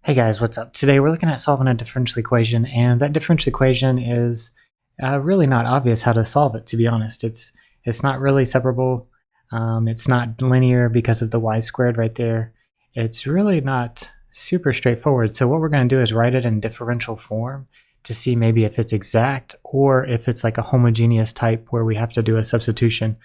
Hey guys, what's up? Today we're looking at solving a differential equation, and that differential equation is really not obvious how to solve it, to be honest. It's not really separable. It's not linear because of the y squared right there. It's really not super straightforward. So what we're going to do is write it in differential form to see maybe if it's exact or if it's like a homogeneous type where we have to do a substitution.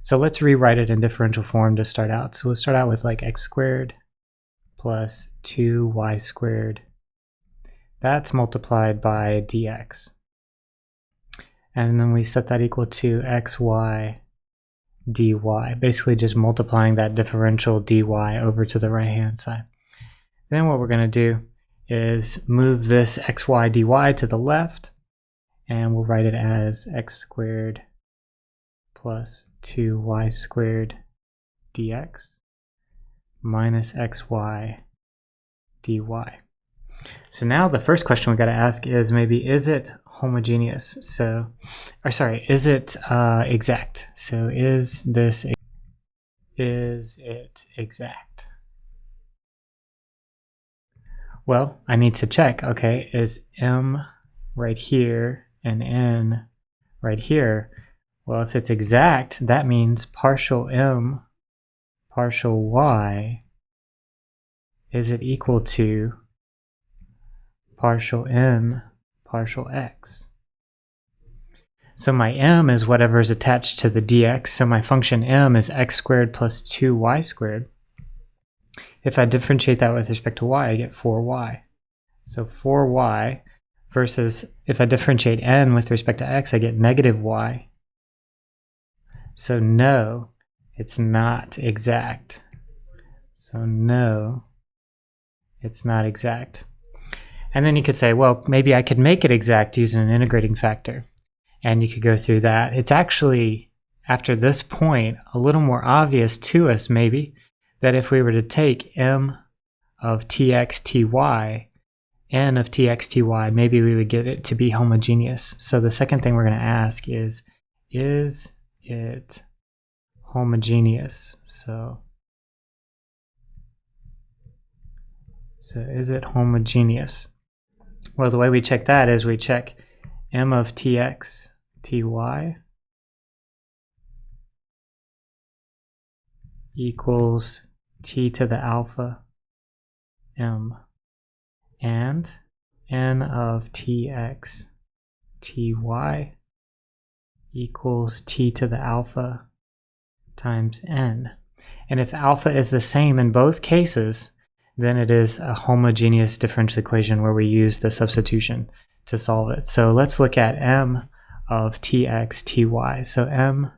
So let's rewrite it in differential form to start out. So we'll start out with like x squared plus 2y squared. That's multiplied by dx. And then we set that equal to xy dy, basically just multiplying that differential dy over to the right-hand side. Then what we're going to do is move this xy dy to the left, and we'll write it as x squared plus 2y squared dx minus xy dy. So now the first question we got to ask is maybe, is it homogeneous? So, or sorry, is it exact? So is it exact? Well, I need to check, okay, is m right here and n right here? Well, if it's exact, that means partial m, partial y, is it equal to partial n, partial x? So my m is whatever is attached to the dx, so my function m is x squared plus 2y squared. If I differentiate that with respect to y, I get 4y. So 4y versus if I differentiate n with respect to x, I get negative y. So no, it's not exact. So no, it's not exact. And then you could say, well, maybe I could make it exact using an integrating factor. And you could go through that. It's actually, after this point, a little more obvious to us, maybe, that if we were to take m of tx ty, n of tx ty, maybe we would get it to be homogeneous. So the second thing we're going to ask is it homogeneous? So is it homogeneous? Well, the way we check that is we check m of tx ty equals t to the alpha m, and n of tx ty equals t to the alpha times n. And if alpha is the same in both cases, then it is a homogeneous differential equation where we use the substitution to solve it. So let's look at m of tx ty. So m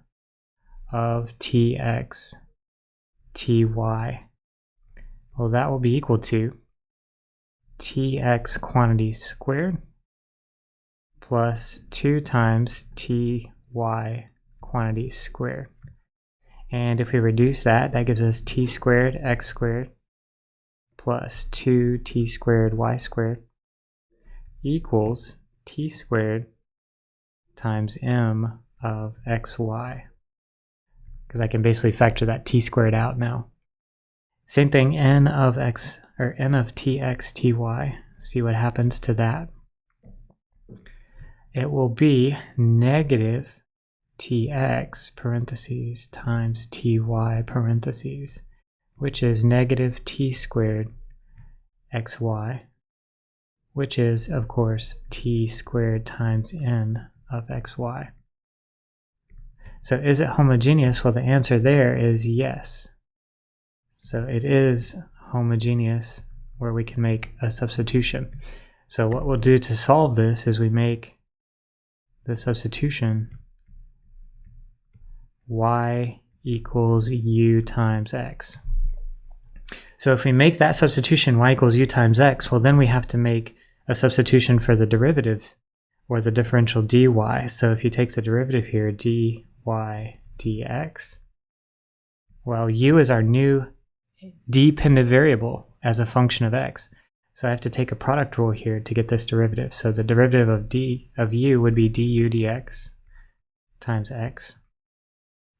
of tx ty, well, that will be equal to tx quantity squared plus 2 times ty quantity squared. And if we reduce that, that gives us t squared x squared plus 2t squared y squared equals t squared times m of xy, because I can basically factor that t squared out now. Same thing, n of tx ty. See what happens to that. It will be negative tx parentheses times ty parentheses, which is negative t squared xy, which is, of course, t squared times n of xy. So is it homogeneous? Well, the answer there is yes. So it is homogeneous where we can make a substitution. So what we'll do to solve this is we make the substitution y equals u times x. So if we make that substitution y equals u times x, well, then we have to make a substitution for the derivative, or the differential dy. So if you take the derivative here, dy dx, well, u is our new dependent variable as a function of x. So I have to take a product rule here to get this derivative. So the derivative of u would be du dx times x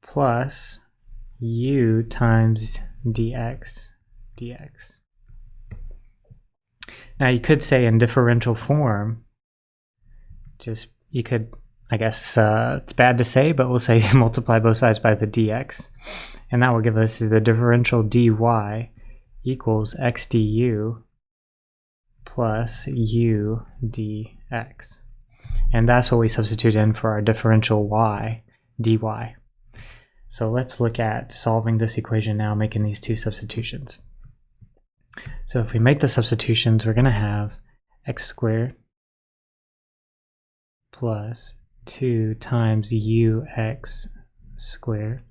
plus u times dx. Now you could say in differential form, you could, I guess it's bad to say, but we'll say multiply both sides by the dx. And that will give us the differential dy equals x du plus u dx. And that's what we substitute in for our differential y dy. So let's look at solving this equation now, making these two substitutions. So if we make the substitutions, we're going to have x squared plus 2 times ux squared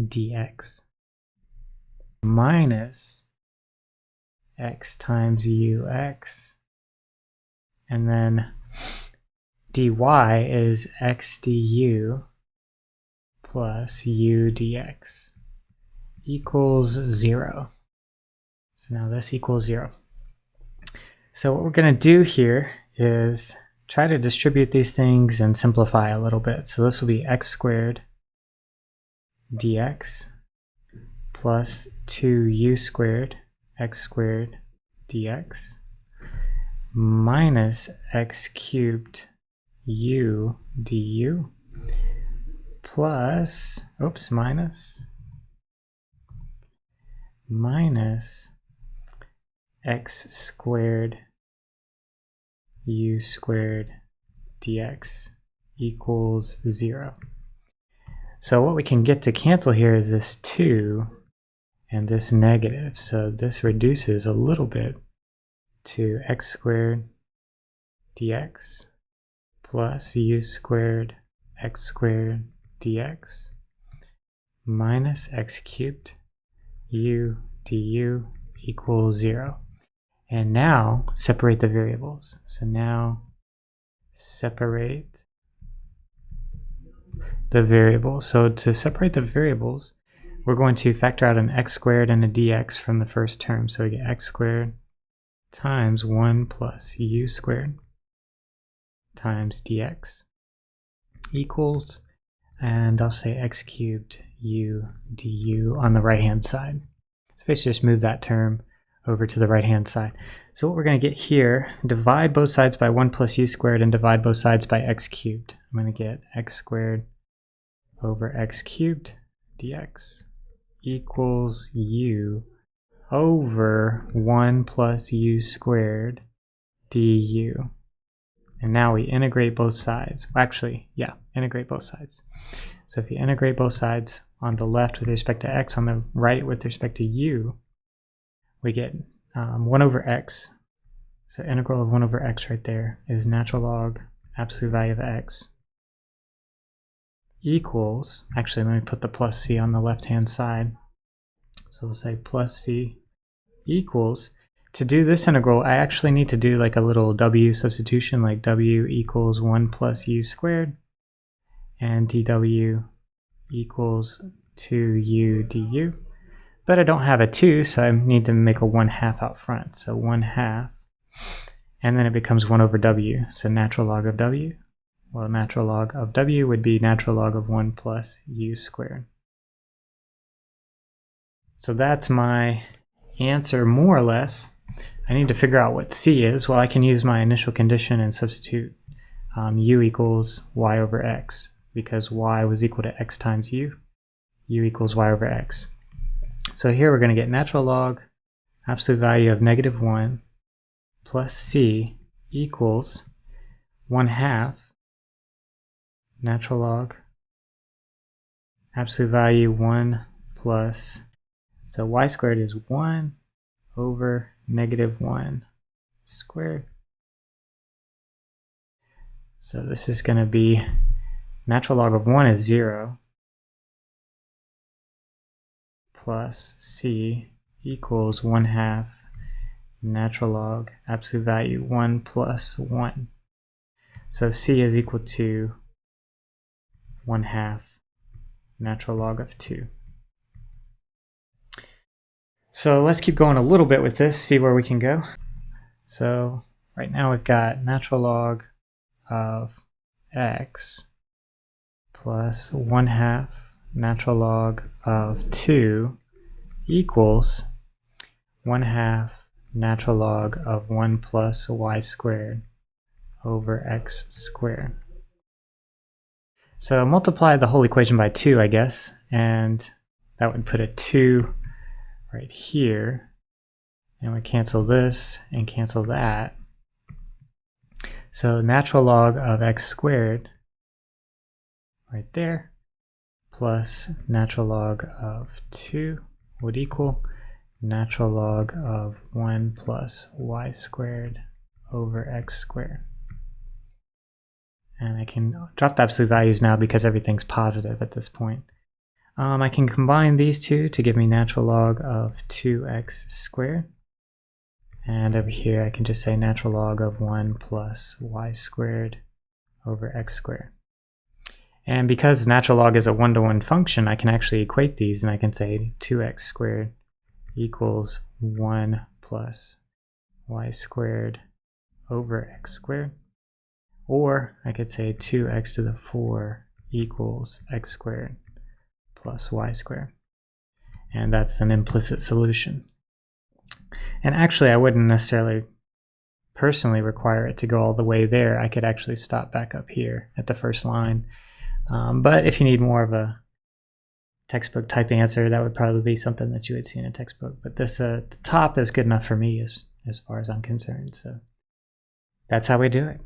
dx minus x times ux, and then dy is x du plus u dx equals 0. So now this equals 0. So what we're going to do here is try to distribute these things and simplify a little bit. So this will be x squared dx plus 2u squared x squared dx minus x cubed u du plus, minus x squared u squared dx equals 0. So what we can get to cancel here is this 2 and this negative. So this reduces a little bit to x squared dx plus u squared x squared dx minus x cubed u du equals 0. And now separate the variables. So now separate the variables. So to separate the variables, we're going to factor out an x squared and a dx from the first term. So we get x squared times 1 plus u squared times dx equals, and I'll say x cubed u du on the right hand side. So basically just move that term over to the right hand side. So what we're going to get here, divide both sides by 1 plus u squared and divide both sides by x cubed. I'm going to get x squared over x cubed dx equals u over 1 plus u squared du. And now we integrate both sides. Actually, yeah, integrate both sides. So if you integrate both sides on the left with respect to x, on the right with respect to u, we get 1 over x. So integral of 1 over x right there is natural log absolute value of x equals, actually let me put the plus c on the left hand side. So we'll say plus c equals, to do this integral I actually need to do like a little w substitution, like w equals 1 plus u squared and dw equals 2u du. But I don't have a 2, so I need to make a 1/2 out front. So 1/2, and then it becomes 1 over w. So natural log of w, well, natural log of w would be natural log of 1 plus u squared. So that's my answer, more or less. I need to figure out what c is. Well, I can use my initial condition and substitute u equals y over x, because y was equal to x times u equals y over x. So here we're going to get natural log absolute value of -1 plus c equals 1/2 natural log absolute value 1 plus, so y squared is 1 over -1 squared. So this is going to be natural log of 1 is 0 plus c equals 1/2 natural log absolute value 1 plus 1. So c is equal to 1/2 natural log of 2. So let's keep going a little bit with this, see where we can go. So right now we've got natural log of x plus 1/2 natural log of 2 equals 1/2 natural log of 1 plus y squared over x squared. So multiply the whole equation by 2, I guess, and that would put a 2 right here. And we cancel this and cancel that. So natural log of x squared right there plus natural log of 2 would equal natural log of 1 plus y squared over x squared. And I can drop the absolute values now because everything's positive at this point. I can combine these two to give me natural log of 2x squared. And over here I can just say natural log of 1 plus y squared over x squared. And because natural log is a one-to-one function, I can actually equate these, and I can say 2x squared equals 1 plus y squared over x squared. Or I could say 2x to the 4 equals x squared plus y squared. And that's an implicit solution. And actually, I wouldn't necessarily personally require it to go all the way there. I could actually stop back up here at the first line. But if you need more of a textbook type answer, that would probably be something that you would see in a textbook. But this the top is good enough for me as far as I'm concerned. So that's how we do it.